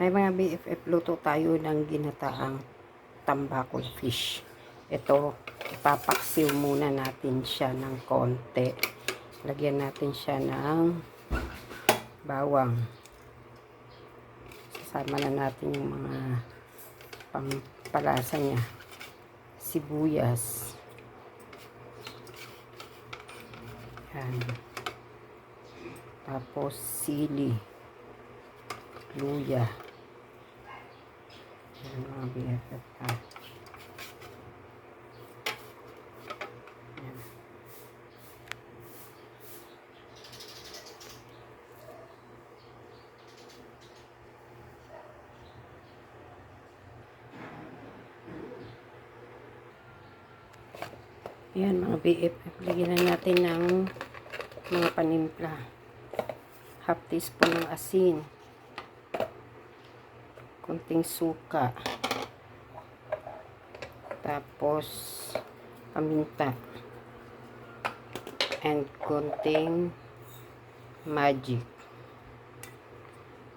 Ay mga BFF, luto tayo ng ginataang tambakol fish. Ito, ipapaksiw muna natin siya ng konti. Lagyan natin siya ng bawang. Sasama na natin yung mga pampalasa niya. Sibuyas. Yan. Tapos sili. Luya. Yan mga BFF ha. Yan. Yan mga BFF. Lagyan na natin ng mga panimpla. Half teaspoon ng asin. Konting suka. Tapos paminta. And konting magic.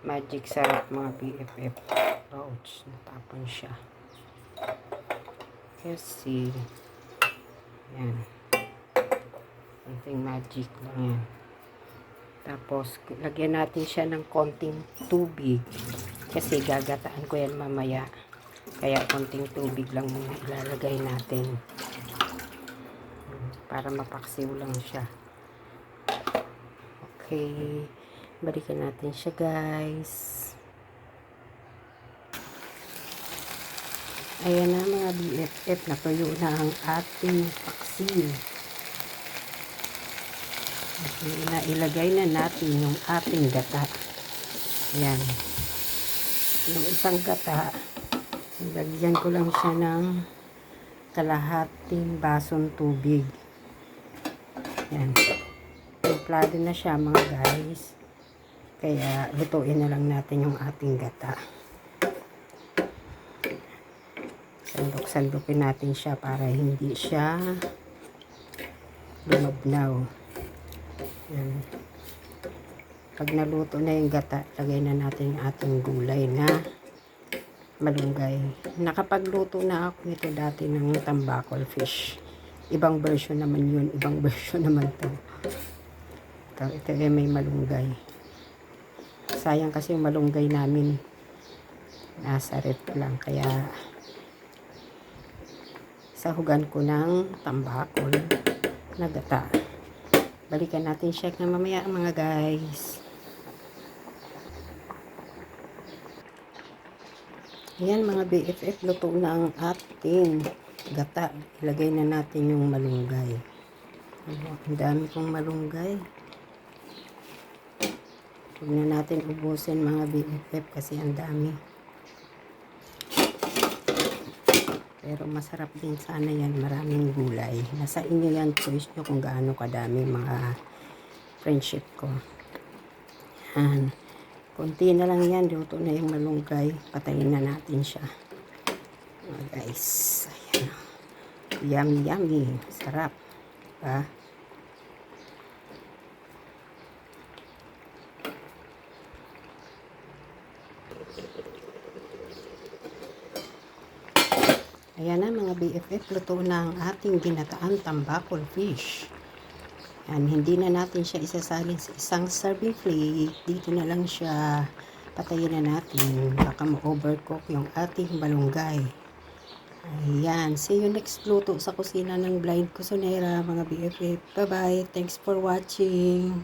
Magic sarap mga BFF. Ouch, natapon siya. Kasi yan. Konting magic lang yan. Tapos, lagyan natin siya ng konting tubig. Kasi gagataan ko yan mamaya. Kaya konting tubig lang muna ilalagay natin. Para mapaksiw lang siya. Okay. Balikan natin siya guys. Ayan na mga BFF. Natuyo na ang ating paksiw. Ilagay na natin yung ating gata. Yan. Yung isang gata, ilagyan ko lang siya ng kalahating basong tubig. Yan. Templado na siya mga guys. Kaya lutuin na lang natin yung ating gata. Sandok-sandokin natin siya para hindi siya lumabnaw. Yan. Pag naluto na yung gata, lagay na natin yung ating gulay na malunggay. Nakapagluto na ako nito dati ng tambakol fish. Ibang version naman yun. Ibang version naman to. Ito may malunggay. Sayang kasi yung malunggay namin nasa ref lang. Kaya sahugan ko ng tambakol na gata. Balikan natin siya na mamaya mga guys. Ayan mga BFF, luto na ang ating gata. Ilagay na natin yung malunggay. Ang dami kong malunggay. Huwag na natin ubusin mga BFF kasi ang dami. Pero masarap din sana yan, maraming gulay. Nasa inyo yan, choice nyo kung gaano kadami mga friendship ko. Yan. Kunti na lang yan, luto na yung malunggay. Patayin na natin siya. Mga guys, ayan. Yummy, yummy. Sarap. Diba? Ayan na mga BFF, luto na ang ating ginataan tambakol fish. Yan, hindi na natin siya isasalin sa isang serving plate. Dito na lang siya. Patayin na natin. Baka ma-overcook yung ating malunggay. Ayan. See you next luto sa kusina ng Blind Kusinera mga BFF. Bye-bye. Thanks for watching.